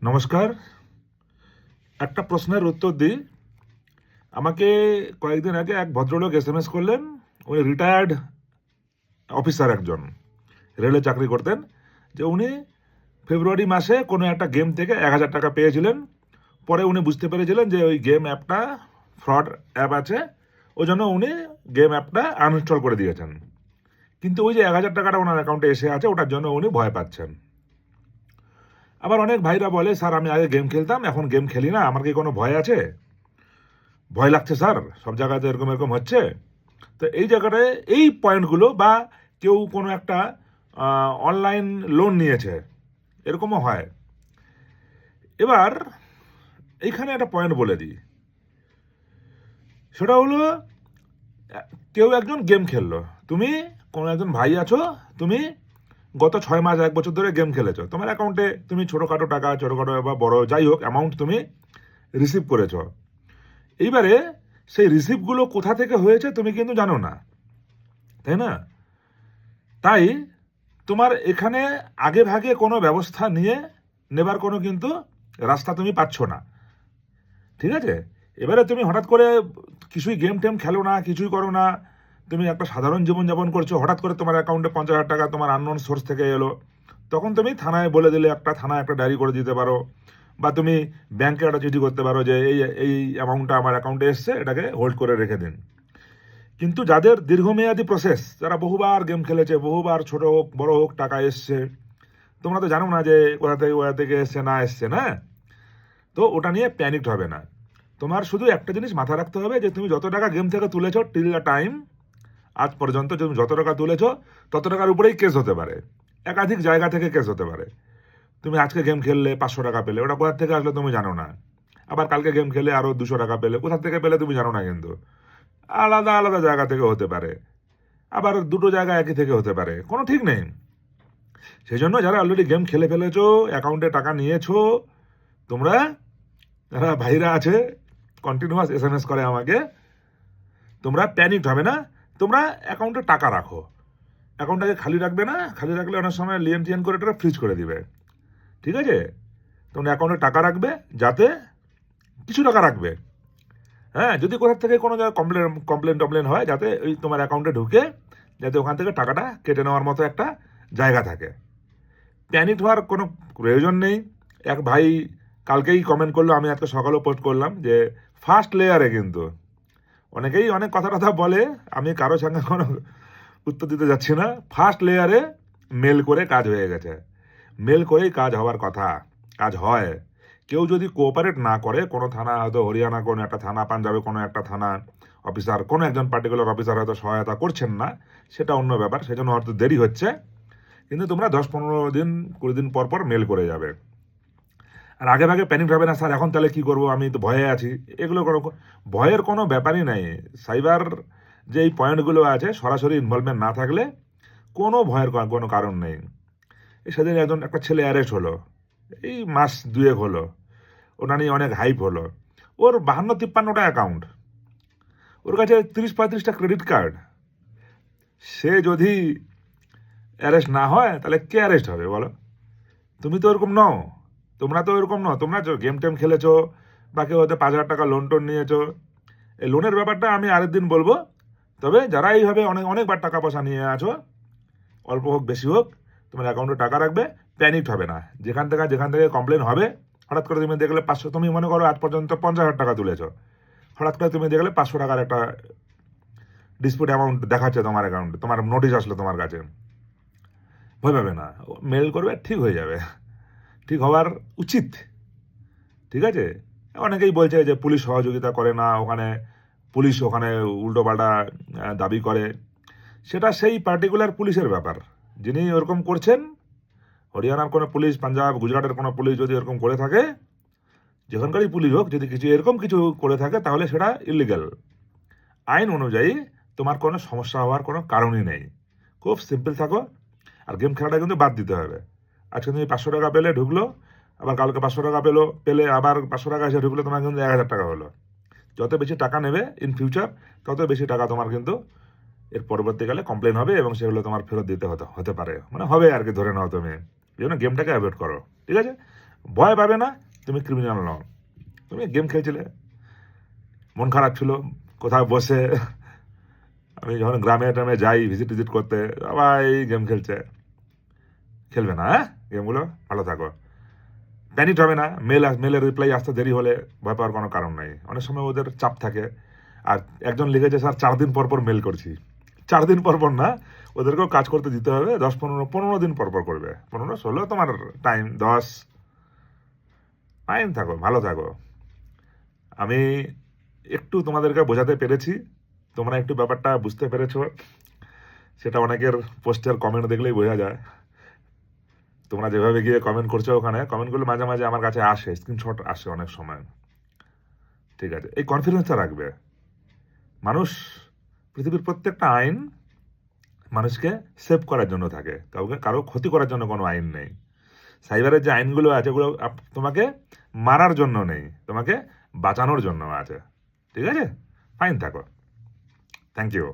নমস্কার। একটা প্রশ্নের উত্তর দিই। আমাকে কয়েকদিন আগে এক ভদ্রলোক এসএমএস করলেন। উনি রিটায়ার্ড অফিসার একজন, রেলে চাকরি করতেন। যে উনি ফেব্রুয়ারি মাসে কোনো একটা গেম থেকে ১,০০০ টাকা পেয়েছিলেন। পরে উনি বুঝতে পেরেছিলেন যে ওই গেম অ্যাপটা ফ্রড অ্যাপ আছে, ওই জন্য উনি গেম অ্যাপটা আনইনস্টল করে দিয়েছেন। কিন্তু ওই যে ১,০০০ টাকাটা ওনার অ্যাকাউন্টে এসে আছে, ওটার জন্য উনি ভয় পাচ্ছেন। আবার অনেক ভাইরা বলে, স্যার আমি আগে গেম খেলতাম, এখন গেম খেলি না, আমার কি কোনো ভয় আছে? ভয় লাগছে স্যার, সব জায়গাতে এরকম এরকম হচ্ছে। তো এই জায়গাটায় এই পয়েন্টগুলো, বা কেউ কোনো একটা অনলাইন লোন নিয়েছে, এরকমও হয়। এবার এইখানে একটা পয়েন্ট বলে দিই। সেটা হলো, কেউ একজন গেম খেললো, তুমি কোনো একজন ভাই আছো, তুমি গত 6 মাস 1 বছর ধরে গেম খেলেছো, তোমার অ্যাকাউন্টে তুমি ছোটোখাটো টাকা, ছোটোখাটো বা বড় যাই হোক অ্যামাউন্ট তুমি রিসিভ করেছো। এইবারে সেই রিসিভগুলো কোথা থেকে হয়েছে তুমি কিন্তু জানো না, তাই না? তাই তোমার এখানে আগে ভাগে কোনো ব্যবস্থা নেবার কোনো কিন্তু রাস্তা তুমি পাচ্ছ না, ঠিক আছে? এবারে তুমি হঠাৎ করে কিছুই গেম টেম খেলো না, কিছুই করো না, তুমি একটা সাধারণ জীবনযাপন করছো, হঠাৎ করে তোমার অ্যাকাউন্টে ৫০,০০০ টাকা তোমার আননোন সোর্স থেকে এলো, তখন তুমি থানায় বলে দিলে, থানায় একটা ডায়েরি করে দিতে পারো, বা তুমি ব্যাংকে একটা চিঠি করতে পারো যে এই এই অ্যামাউন্টটা আমার অ্যাকাউন্টে এসছে, এটাকে হোল্ড করে রেখে দিন। কিন্তু যাদের দীর্ঘমেয়াদী প্রসেস, যারা বহুবার গেম খেলেছে, বহুবার ছোট হোক বড় হোক টাকা এসছে, তোমরা তো জানো না যে কোথা থেকে এসছে না এসছে, না? তো ওটা নিয়ে প্যানিকড হবে না। তোমার শুধু একটা জিনিস মাথায় রাখতে হবে, যে তুমি যত টাকা গেম থেকে তুলেছো টিল দ্য টাইম, আজ পর্যন্ত তুমি যত টাকা তুলেছো তত টাকার উপরেই কেস হতে পারে, একাধিক জায়গা থেকে কেস হতে পারে। তুমি আজকে গেম খেললে ৫০০ টাকা পেলে, ওটা কোথা থেকে আসলে তুমি জানো না। আবার কালকে গেম খেলে আরও ২০০ টাকা পেলে, কোথা থেকে পেলে তুমি জানো না, কিন্তু আলাদা আলাদা জায়গা থেকে হতে পারে। আবার দুটো জায়গা একই থেকে হতে পারে, কোনো ঠিক নেই। সেই জন্য যারা অলরেডি গেম খেলে ফেলেছো, অ্যাকাউন্টে টাকা নিয়েছো, তোমরা যারা ভাইরা আছে কন্টিনিউয়াস এসএমএস করে আমাকে, তোমরা প্যানিকড হবে না। তোমরা অ্যাকাউন্টে টাকা রাখো, অ্যাকাউন্টটাকে খালি রাখবে না। খালি রাখলে অনেক সময় লিয়েন টিয়েন করে এটা ফ্রিজ করে দিবে, ঠিক আছে? তোমরা অ্যাকাউন্টে টাকা রাখবে, যাতে কিছু টাকা রাখবে। হ্যাঁ, যদি কোথা থেকে কোনো জায়গায় কমপ্লেন হয়, যাতে ওই তোমার অ্যাকাউন্টে ঢুকে, যাতে ওখান থেকে টাকাটা কেটে নেওয়ার মতো একটা জায়গা থাকে। প্যানিক হওয়ার কোনো প্রয়োজন নেই। এক ভাই কালকেই কমেন্ট করলো, আমি আজকে সকালেও পোস্ট করলাম, যে ফার্স্ট লেয়ারে কিন্তু অনেকেই অনেক কথা বলে, আমি কারো সঙ্গে কোনো উত্তর দিতে যাচ্ছি না। ফার্স্ট লেয়ারে মেল করে কাজ হয়ে গেছে। মেল করেই কাজ হওয়ার কথা, কাজ হয়। কেউ যদি কোঅপারেট না করে, কোনো থানা, হয়তো হরিয়ানা কোনো একটা থানা, পাঞ্জাবে কোনো একটা থানা অফিসার, কোনো একজন পার্টিকুলার অফিসার হয়তো সহায়তা করছেন না, সেটা অন্য ব্যাপার, সেজন্য হয়তো দেরি হচ্ছে। কিন্তু তোমরা ১০-১৫ দিন ২০ দিন পর পর মেল করে যাবে। আর আগে ভাগে প্যানিক হবে না, স্যার এখন তাহলে কী করবো, আমি তো ভয়ে আছি। এগুলো কোনো ভয়ের কোনো ব্যাপারই নাই। সাইবার যে এই পয়েন্টগুলো আছে, সরাসরি ইনভলভমেন্ট না থাকলে কোনো ভয়ের কোনো কারণ নেই। সেদিন একটা ছেলে অ্যারেস্ট হলো, এই মাস ২ হলো, ওটা নিয়ে অনেক হাইপ হলো। ওর ৫২-৫৩টা অ্যাকাউন্ট, ওর কাছে ৩০-৩৫টা ক্রেডিট কার্ড। সে যদি অ্যারেস্ট না হয়, তাহলে কে অ্যারেস্ট হবে বলো? তুমি তো ওরকম নও, তোমরা তো ওরকম নও। তোমরা গেম টেম খেলেছো, বা কেউ হয়তো ৫,০০০ টাকা লোন টোন নিয়েছো। এই লোনের ব্যাপারটা আমি আরেকদিন বলবো। তবে যারা এইভাবে অনেকবার টাকা পয়সা নিয়ে আছো, অল্প হোক বেশি হোক, তোমার অ্যাকাউন্টে টাকা রাখবে, প্যানিকড হবে না। যেখান থেকে কমপ্লেন হবে, হঠাৎ করে তুমি দেখলে ৫০০, তুমি মনে করো আজ পর্যন্ত ৫০,০০০ টাকা তুলেছো, হঠাৎ করে তুমি দেখলে ৫০০ টাকার একটা ডিসপিউট অ্যামাউন্ট দেখাচ্ছে তোমার অ্যাকাউন্টে, তোমার নোটিশ আসলো তোমার কাছে, ভয় পাবে না, মেল করবে, ঠিক হয়ে যাবে। ঠিক হওয়ার উচিত, ঠিক আছে? অনেকেই বলছে যে পুলিশ সহযোগিতা করে না, পুলিশ ওখানে উল্টোপাল্টা দাবি করে। সেটা সেই পার্টিকুলার পুলিশের ব্যাপার, যিনি ওরকম করছেন। হরিয়ানার কোনো পুলিশ, পাঞ্জাব, গুজরাটের কোনো পুলিশ যদি এরকম করে থাকে, যেখানকারই পুলিশ হোক, যদি এরকম কিছু করে থাকে, তাহলে সেটা ইলিগাল। আইন অনুযায়ী তোমার কোনো সমস্যা হওয়ার কোনো কারণই নেই। খুব সিম্পল থাকো। আর গেম খেলাটা কিন্তু বাদ দিতে হবে। আজকে তুমি ৫০০ টাকা পেলে, ঢুকলো, আবার কালকে ৫০০ টাকা পেলে আবার ৫০০ টাকা এসে ঢুকলো, তোমার কিন্তু ১,০০০ টাকা হলো। যত বেশি টাকা নেবে ইন ফিউচার, তত বেশি টাকা তোমার কিন্তু এর পরবর্তীকালে কমপ্লেন হবে, এবং সেগুলো তোমার ফেরত দিতে হতে পারে, মানে হবে আর কি, ধরে নাও তুমি। এই জন্য গেমটাকে অ্যাভয়েড করো, ঠিক আছে? ভয় পাবে না, তুমি ক্রিমিনাল নও। তুমি গেম খেলছিলে, মন খারাপ ছিল, কোথাও বসে, আমি যখন গ্রামে টামে যাই ভিজিট করতে, সবাই গেম খেলছে, খেলবে না, হ্যাঁ গেমগুলো? ভালো থাকো, প্যানিক হবে না, মেলের রিপ্লাই আসতে দেরি হলে ভয় পাওয়ার কোনো কারণ নাই। অনেক সময় ওদের চাপ থাকে, আর একজন লিখেছে স্যার 4 দিন পর মেল করছি। 4 দিন পর না, ওদেরকেও কাজ করতে দিতে হবে, 10-15 দিন পর করবে, 15-16 তোমার টাইম, 10 টাইম থাকো, ভালো থাকো। আমি একটু তোমাদেরকে বোঝাতে পেরেছি, তোমরা একটু ব্যাপারটা বুঝতে পেরেছো, সেটা অনেকের পোস্টের কমেন্ট দেখলেই বোঝা যায়। তোমরা যেভাবে গিয়ে কমেন্ট করছো, ওখানে কমেন্টগুলো মাঝে মাঝে আমার কাছে আসে, স্ক্রিনশট আসে অনেক সময়। ঠিক আছে, এই কনফিডেন্সটা রাখবে। মানুষ, পৃথিবীর প্রত্যেকটা আইন মানুষকে সেভ করার জন্য থাকে, কারো ক্ষতি করার জন্য কোনো আইন নেই। সাইবারের যে আইনগুলো আছে, ওগুলো তোমাকে মারার জন্য নেই, তোমাকে বাঁচানোর জন্য আছে। ঠিক আছে, ফাইন থাকো, থ্যাংক ইউ।